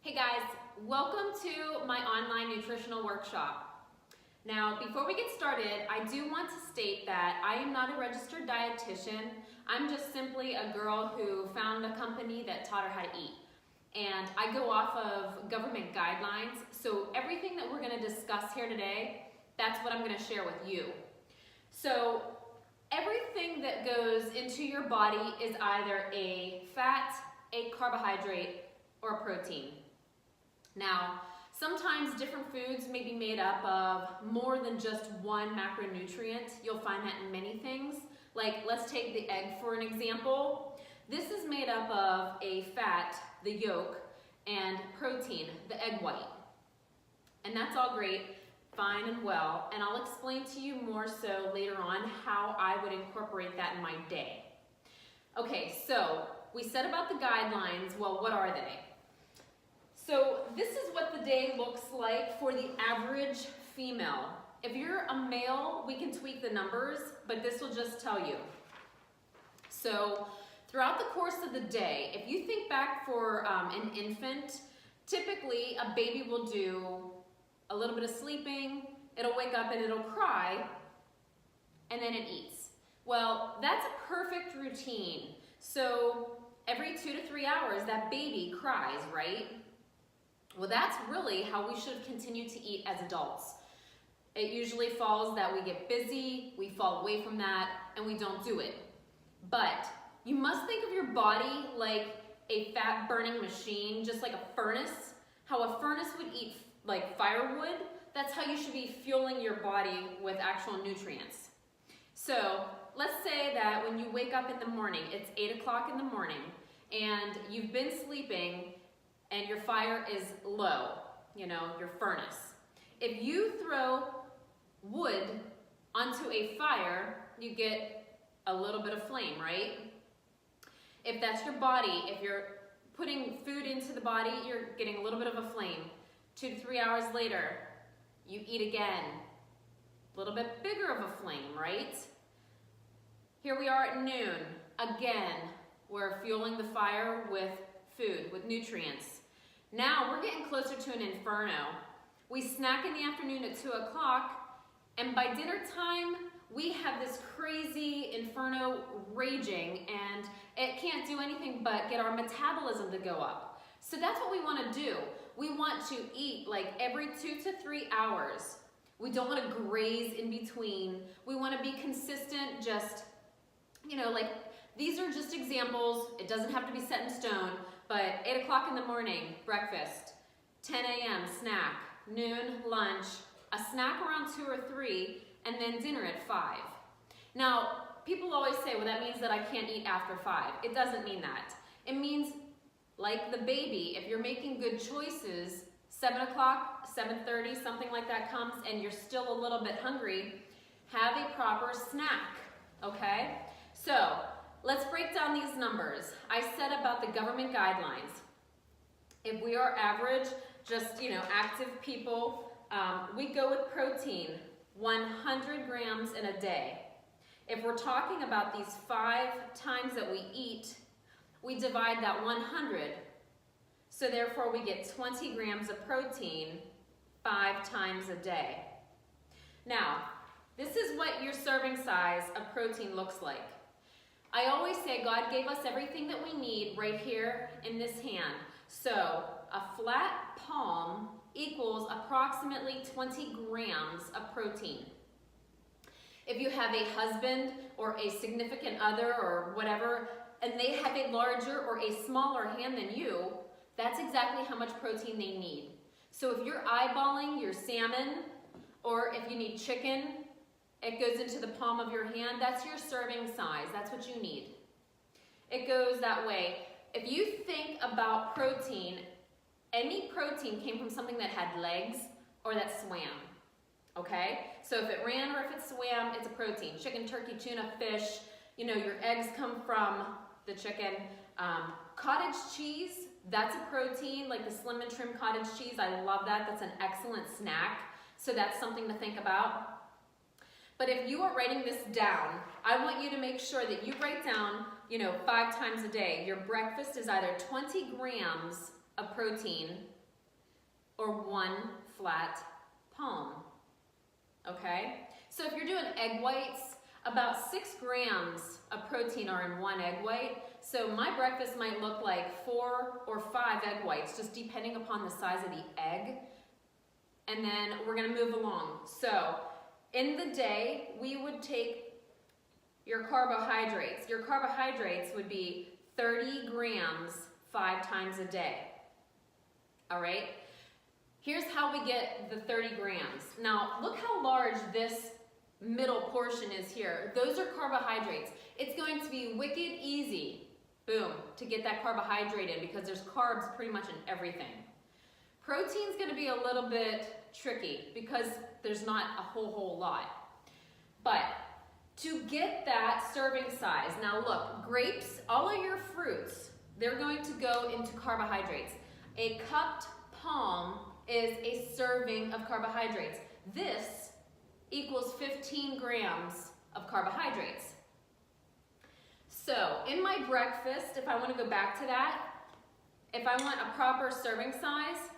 Hey guys, welcome to my online nutritional workshop. Now, before we get started, I do want to state that I am not a registered dietitian. I'm just simply a girl who found a company that taught her how to eat. And I go off of government guidelines, so everything that we're going to discuss here today, that's what I'm going to share with you. So, everything that goes into your body is either a fat, a carbohydrate, or a protein. Now, sometimes different foods may be made up of more than just one macronutrient. You'll find that in many things. Like, let's take the egg for an example. This is made up of a fat, the yolk, and protein, the egg white. And that's all great, fine and well, and I'll explain to you more so later on how I would incorporate that in my day. Okay, so we said about the guidelines. Well, what are they? So this is what the day looks like for the average female. If you're a male, we can tweak the numbers, but this will just tell you. So throughout the course of the day, if you think back for an infant, typically a baby will do a little bit of sleeping, it'll wake up and it'll cry, and then it eats. Well, that's a perfect routine. So every 2 to 3 hours, that baby cries, right? Well, that's really how we should continue to eat as adults. It usually falls that we get busy, we fall away from that, and we don't do it. But you must think of your body like a fat burning machine, just like a furnace. How a furnace would eat like firewood, that's how you should be fueling your body with actual nutrients. So let's say that when you wake up in the morning, it's 8 o'clock in the morning, and you've been sleeping, and your fire is low, your furnace. If you throw wood onto a fire, you get a little bit of flame, right? If that's your body, if you're putting food into the body, you're getting a little bit of a flame. 2 to 3 hours later, you eat again. A little bit bigger of a flame, right? Here we are at noon. Again, we're fueling the fire with food, with nutrients. Now we're getting closer to an inferno. We snack in the afternoon at 2 o'clock, and by dinner time, we have this crazy inferno raging, and it can't do anything but get our metabolism to go up. So that's what we want to do. We want to eat like every 2 to 3 hours. We don't want to graze in between. We want to be consistent, just, like these are just examples. It doesn't have to be set in stone. But 8 o'clock in the morning, breakfast, 10 a.m. snack, noon, lunch, a snack around 2 or 3, and then dinner at 5. Now, people always say, well, that means that I can't eat after 5. It doesn't mean that. It means, like the baby, if you're making good choices, 7 o'clock, 7:30, something like that comes, and you're still a little bit hungry, have a proper snack, okay? So, let's break down these numbers. I said about the government guidelines. If we are average, just, active people, we go with protein, 100 grams in a day. If we're talking about these 5 times that we eat, we divide that 100. So therefore we get 20 grams of protein 5 times a day. Now, this is what your serving size of protein looks like. I always say God gave us everything that we need right here in this hand. So a flat palm equals approximately 20 grams of protein. If you have a husband or a significant other or whatever, and they have a larger or a smaller hand than you, that's exactly how much protein they need. So if you're eyeballing your salmon, or if you need chicken, it goes into the palm of your hand. That's your serving size. That's what you need. It goes that way. If you think about protein, any protein came from something that had legs or that swam, okay? So if it ran or if it swam, it's a protein. Chicken, turkey, tuna, fish, your eggs come from the chicken. Cottage cheese, that's a protein, like the Slim and Trim cottage cheese. I love that. That's an excellent snack. So that's something to think about. But if you are writing this down, I want you to make sure that you write down, 5 times a day. Your breakfast is either 20 grams of protein or 1 flat palm, okay? So if you're doing egg whites, about 6 grams of protein are in 1 egg white. So my breakfast might look like 4 or 5 egg whites, just depending upon the size of the egg. And then we're gonna move along. So in the day, we would take your carbohydrates. Your carbohydrates would be 30 grams 5 times a day, all right? Here's how we get the 30 grams. Now, look how large this middle portion is here. Those are carbohydrates. It's going to be wicked easy, boom, to get that carbohydrate in because there's carbs pretty much in everything. Protein's gonna be a little bit tricky because there's not a whole lot. But to get that serving size, now look, grapes, all of your fruits, they're going to go into carbohydrates. A cupped palm is a serving of carbohydrates. This equals 15 grams of carbohydrates. So in my breakfast, if I want to go back to that, if I want a proper serving size,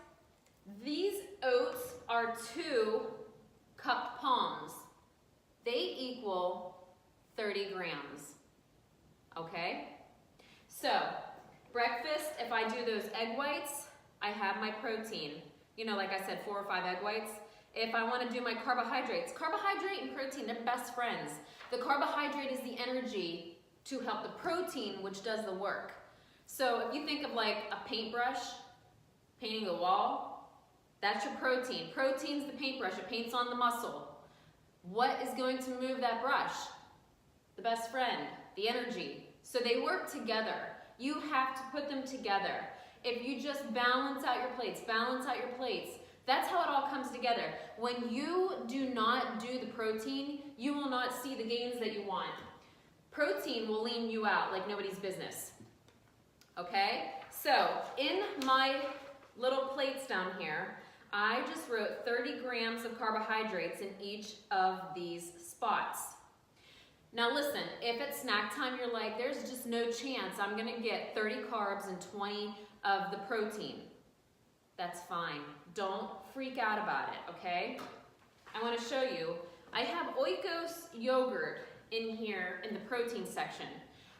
these oats are 2 cupped palms. They equal 30 grams, okay? So breakfast, if I do those egg whites, I have my protein. You know, like I said, 4 or 5 egg whites. If I want to do my carbohydrates, carbohydrate and protein, they're best friends. The carbohydrate is the energy to help the protein, which does the work. So if you think of like a paintbrush, painting a wall, that's your protein. Protein's the paintbrush, it paints on the muscle. What is going to move that brush? The best friend, the energy. So they work together. You have to put them together. If you just balance out your plates, that's how it all comes together. When you do not do the protein, you will not see the gains that you want. Protein will lean you out like nobody's business. Okay? So in my little plates down here, I just wrote 30 grams of carbohydrates in each of these spots. Now listen, if at snack time you're like, there's just no chance I'm gonna get 30 carbs and 20 of the protein, that's fine. Don't freak out about it, okay? I wanna show you, I have Oikos yogurt in here in the protein section.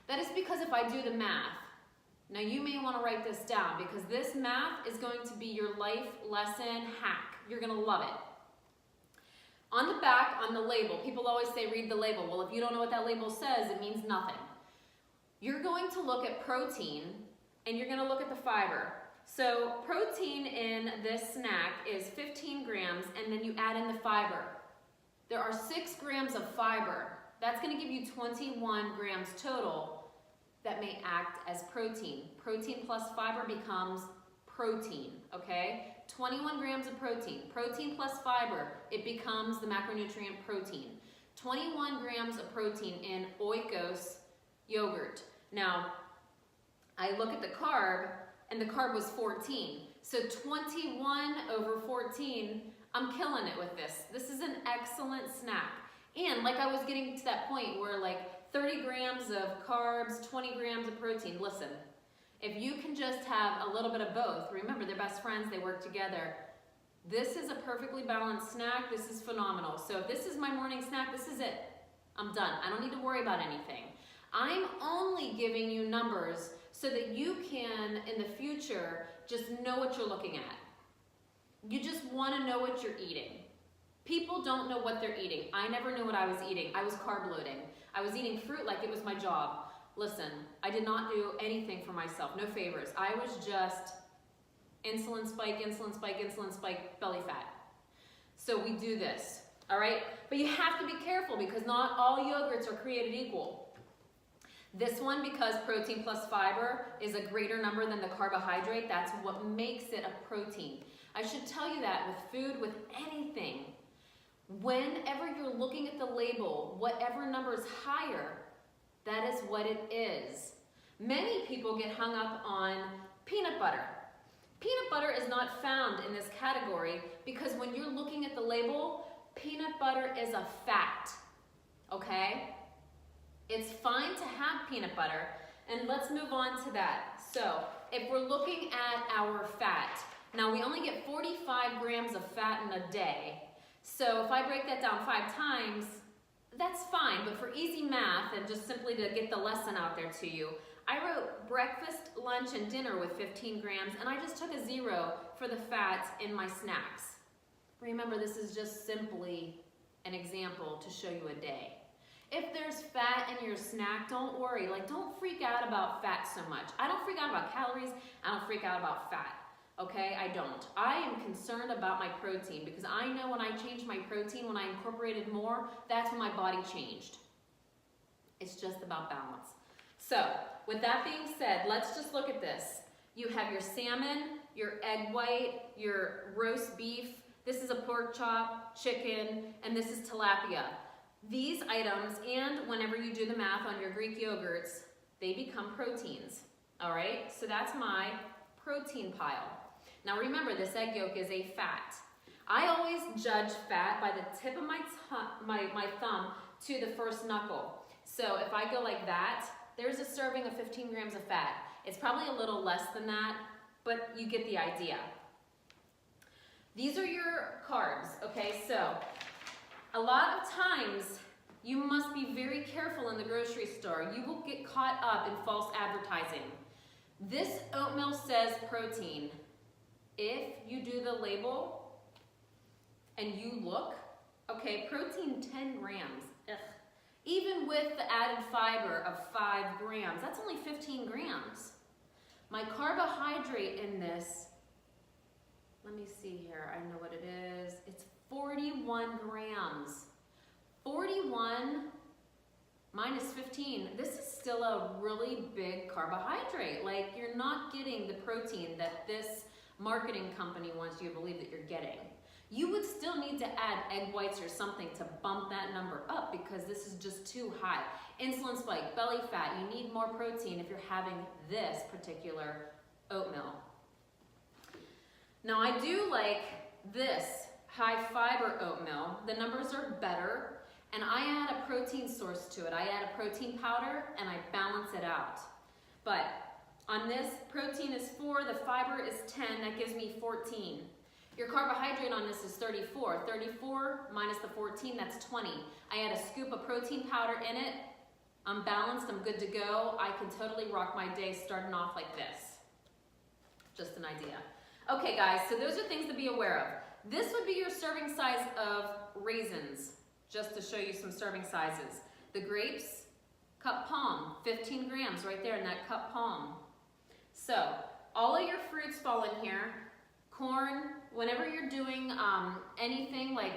That is because if I do the math, now you may wanna write this down because this math is going to be your life lesson hack. You're gonna love it. On the back, on the label, people always say read the label. Well, if you don't know what that label says, it means nothing. You're going to look at protein and you're gonna look at the fiber. So protein in this snack is 15 grams and then you add in the fiber. There are 6 grams of fiber. That's gonna give you 21 grams total that may act as protein. Protein plus fiber becomes protein, okay? 21 grams of protein. Protein plus fiber, it becomes the macronutrient protein. 21 grams of protein in Oikos yogurt. Now, I look at the carb, and the carb was 14. So 21 over 14, I'm killing it with this. This is an excellent snack. And like I was getting to that point where like 30 grams of carbs, 20 grams of protein, listen, if you can just have a little bit of both, remember they're best friends, they work together. This is a perfectly balanced snack, this is phenomenal. So if this is my morning snack, this is it. I'm done, I don't need to worry about anything. I'm only giving you numbers so that you can, in the future, just know what you're looking at. You just want to know what you're eating. People don't know what they're eating. I never knew what I was eating. I was carb loading. I was eating fruit like it was my job. Listen, I did not do anything for myself, no favors. I was just insulin spike, belly fat. So we do this, all right? But you have to be careful because not all yogurts are created equal. This one, because protein plus fiber is a greater number than the carbohydrate, that's what makes it a protein. I should tell you that with food, with anything, whenever you're looking at the label, whatever number is higher, that is what it is. Many people get hung up on peanut butter. Peanut butter is not found in this category because when you're looking at the label, peanut butter is a fat, okay? It's fine to have peanut butter, and let's move on to that. So, if we're looking at our fat, now we only get 45 grams of fat in a day. So if I break that down 5 times, that's fine, but for easy math and just simply to get the lesson out there to you, I wrote breakfast, lunch, and dinner with 15 grams, and I just took a 0 for the fat in my snacks. Remember, this is just simply an example to show you a day. If there's fat in your snack, don't worry. Like, don't freak out about fat so much. I don't freak out about calories. I don't freak out about fat. Okay, I don't. I am concerned about my protein because I know when I changed my protein, when I incorporated more, that's when my body changed. It's just about balance. So, with that being said, let's just look at this. You have your salmon, your egg white, your roast beef. This is a pork chop, chicken, and this is tilapia. These items, and whenever you do the math on your Greek yogurts, they become proteins. All right, so that's my protein pile. Now remember, this egg yolk is a fat. I always judge fat by the tip of my thumb to the first knuckle. So if I go like that, there's a serving of 15 grams of fat. It's probably a little less than that, but you get the idea. These are your carbs, okay? So a lot of times, you must be very careful in the grocery store. You will get caught up in false advertising. This oatmeal says protein. If you do the label and you look, okay, protein 10 grams. Ugh. Even with the added fiber of 5 grams, that's only 15 grams. My carbohydrate in this, let me see here, I know what it is. It's 41 grams. 41 minus 15, this is still a really big carbohydrate. Like, you're not getting the protein that this marketing company wants you to believe that you're getting. You would still need to add egg whites or something to bump that number up because this is just too high. Insulin spike, belly fat, you need more protein if you're having this particular oatmeal. Now I do like this high fiber oatmeal. The numbers are better and I add a protein source to it. I add a protein powder and I balance it out. But on this, protein is 4, the fiber is 10, that gives me 14. Your carbohydrate on this is 34. 34 minus the 14, that's 20. I add a scoop of protein powder in it. I'm balanced, I'm good to go. I can totally rock my day starting off like this. Just an idea. Okay guys, so those are things to be aware of. This would be your serving size of raisins, just to show you some serving sizes. The grapes, cup palm, 15 grams right there in that cup palm. So, all of your fruits fall in here. Corn, whenever you're doing anything like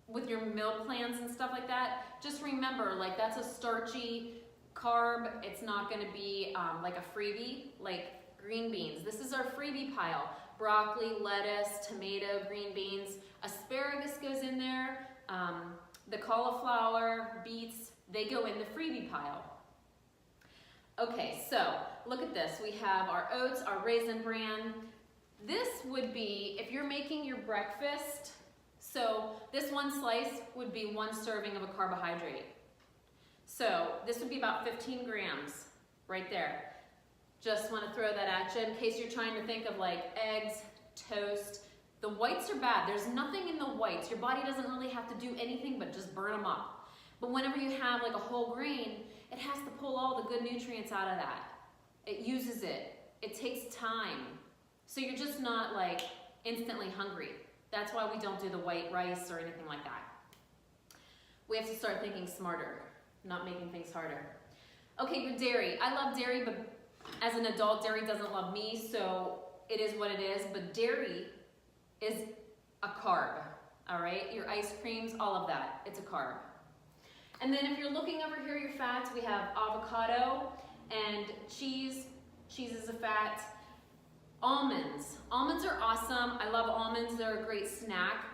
with your meal plans and stuff like that, just remember, like, that's a starchy carb. It's not gonna be like a freebie, like green beans. This is our freebie pile. Broccoli, lettuce, tomato, green beans. Asparagus goes in there. The cauliflower, beets, they go in the freebie pile. Okay, so look at this. We have our oats, our Raisin Bran. This would be, if you're making your breakfast, so this one slice would be 1 serving of a carbohydrate. So this would be about 15 grams right there. Just want to throw that at you in case you're trying to think of like eggs, toast. The whites are bad. There's nothing in the whites. Your body doesn't really have to do anything but just burn them up. But whenever you have like a whole grain, it has to pull all the good nutrients out of that. It uses it. It takes time. So you're just not like instantly hungry. That's why we don't do the white rice or anything like that. We have to start thinking smarter, not making things harder. Okay, your dairy. I love dairy, but as an adult, dairy doesn't love me, so it is what it is. But dairy is a carb, all right? Your ice creams, all of that, it's a carb. And then if you're looking over here, your fats, we have avocado and cheese. Cheese is a fat. Almonds. Almonds are awesome. I love almonds. They're a great snack.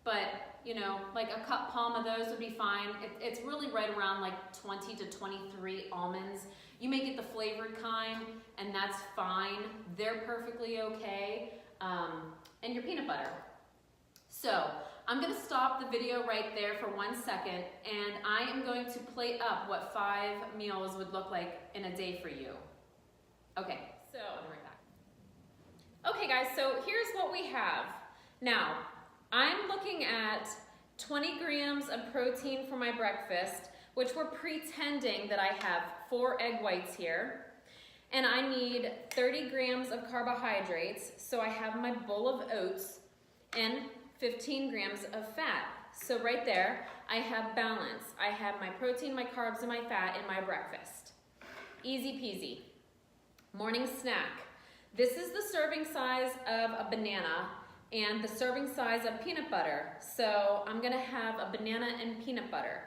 But, you know, like a cup palm of those would be fine. It's really right around like 20 to 23 almonds. You may get the flavored kind, and that's fine. They're perfectly okay. And your peanut butter. So, I'm going to stop the video right there for 1 second, and I am going to plate up what 5 meals would look like in a day for you. Okay, so I'll be right back. guys, so here's what we have. Now, I'm looking at 20 grams of protein for my breakfast, which we're pretending that I have 4 egg whites here. And I need 30 grams of carbohydrates, so I have my bowl of oats and 15 grams of fat. So right there, I have balance. I have my protein, my carbs, and my fat in my breakfast. Easy peasy. Morning snack. This is the serving size of a banana and the serving size of peanut butter. So I'm gonna have a banana and peanut butter.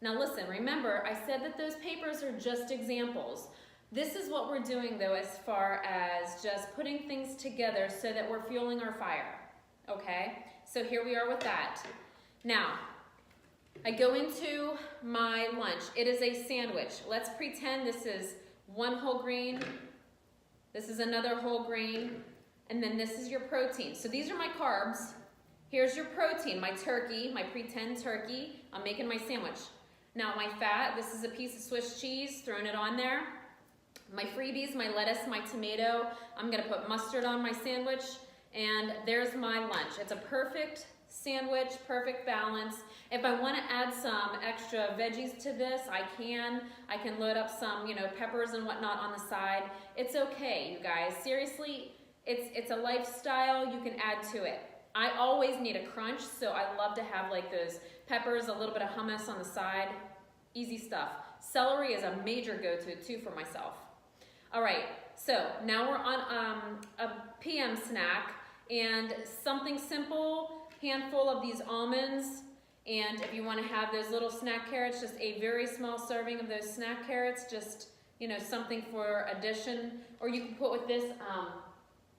Now listen, remember, I said that those papers are just examples. This is what we're doing though, as far as just putting things together so that we're fueling our fire, okay? So here we are with that. Now, I go into my lunch. It is a sandwich. Let's pretend this is one whole grain, this is another whole grain, and then this is your protein. So these are my carbs. Here's your protein, my turkey, my pretend turkey. I'm making my sandwich. Now my fat, this is a piece of Swiss cheese, throwing it on there. My freebies, my lettuce, my tomato. I'm gonna put mustard on my sandwich, and there's my lunch. It's a perfect sandwich, perfect balance. If I wanna add some extra veggies to this, I can. I can load up some, peppers and whatnot on the side. It's okay, you guys. Seriously, it's a lifestyle, you can add to it. I always need a crunch, so I love to have like those peppers, a little bit of hummus on the side. Easy stuff. Celery is a major go-to too for myself. All right, so now we're on a PM snack, and something simple, handful of these almonds, and if you want to have those little snack carrots, just a very small serving of those snack carrots, just something for addition. Or you can put with this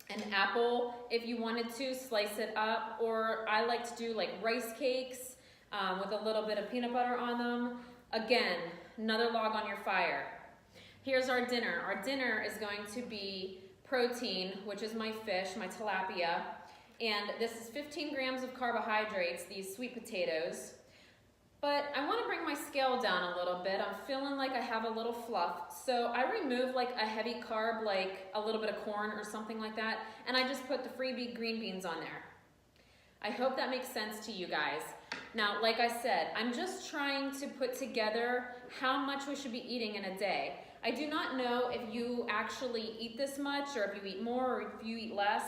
an apple if you wanted to, slice it up. Or I like to do like rice cakes with a little bit of peanut butter on them. Again, another log on your fire. Here's our dinner. Our dinner is going to be protein, which is my fish, my tilapia, and this is 15 grams of carbohydrates, these sweet potatoes. But I want to bring my scale down a little bit. I'm feeling like I have a little fluff, so I remove like a heavy carb, like a little bit of corn or something like that, and I just put the freebie green beans on there. I hope that makes sense to you guys. Now, like I said, I'm just trying to put together how much we should be eating in a day. I do not know if you actually eat this much, or if you eat more, or if you eat less.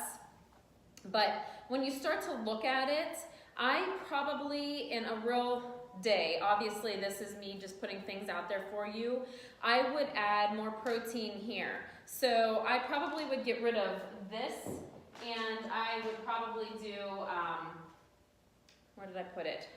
But when you start to look at it, I probably, in a real day, obviously this is me just putting things out there for you, I would add more protein here. So I probably would get rid of this, and I would probably do, where did I put it?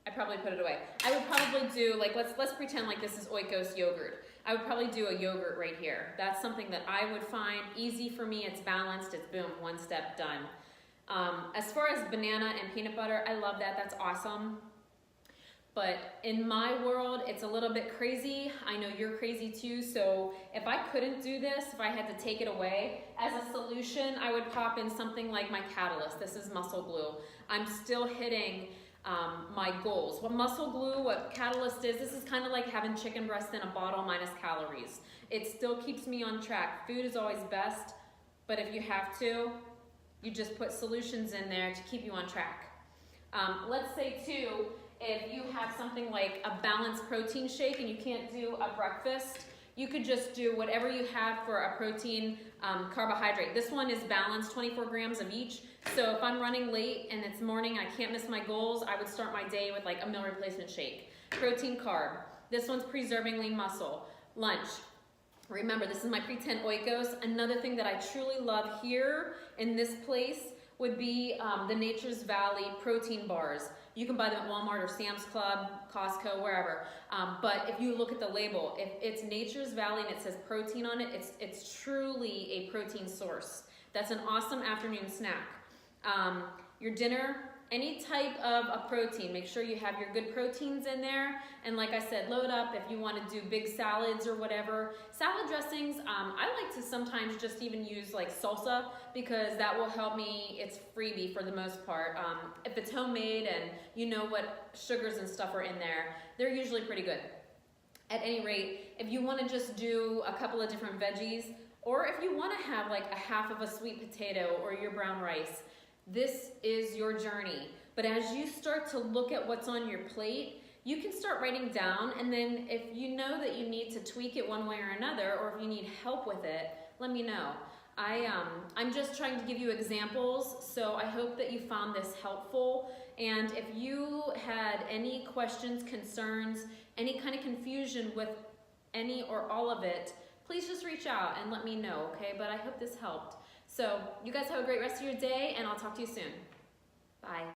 I probably put it away. I would probably do, like, let's pretend like this is Oikos yogurt. I would probably do a yogurt right here. That's something that I would find easy for me. It's balanced, it's boom, one step done. As far as banana and peanut butter, I love that, that's awesome. But in my world, it's a little bit crazy. I know you're crazy too, so if I couldn't do this, if I had to take it away, as a solution, I would pop in something like my catalyst. This is muscle glue. I'm still hitting my goals. What muscle glue, what catalyst is, this is kind of like having chicken breast in a bottle minus calories. It still keeps me on track. Food is always best, but if you have to, you just put solutions in there to keep you on track. Let's say too, if you have something like a balanced protein shake and you can't do a breakfast, you could just do whatever you have for a protein carbohydrate. This one is balanced, 24 grams of each. So if I'm running late and it's morning, I can't miss my goals, I would start my day with like a meal replacement shake. Protein carb. This one's preserving lean muscle. Lunch. Remember, this is my pretend Oikos. Another thing that I truly love here in this place would be the Nature's Valley protein bars. You can buy them at Walmart or Sam's Club, Costco, wherever. But if you look at the label, if it's Nature's Valley and it says protein on it, it's truly a protein source. That's an awesome afternoon snack. Your dinner, any type of a protein, make sure you have your good proteins in there. And like I said, load up if you want to do big salads or whatever. Salad dressings, I like to sometimes just even use like salsa because that will help me. It's freebie for the most part. If it's homemade and you know what sugars and stuff are in there, they're usually pretty good. At any rate, if you want to just do a couple of different veggies, Or if you want to have like a half of a sweet potato or your brown rice, this is your journey. But as you start to look at what's on your plate, you can start writing down, and then if you know that you need to tweak it one way or another, or if you need help with it, let me know. I'm just trying to give you examples, so I hope that you found this helpful. And if you had any questions, concerns, any kind of confusion with any or all of it, please just reach out and let me know, okay? But I hope this helped. So you guys have a great rest of your day, and I'll talk to you soon. Bye.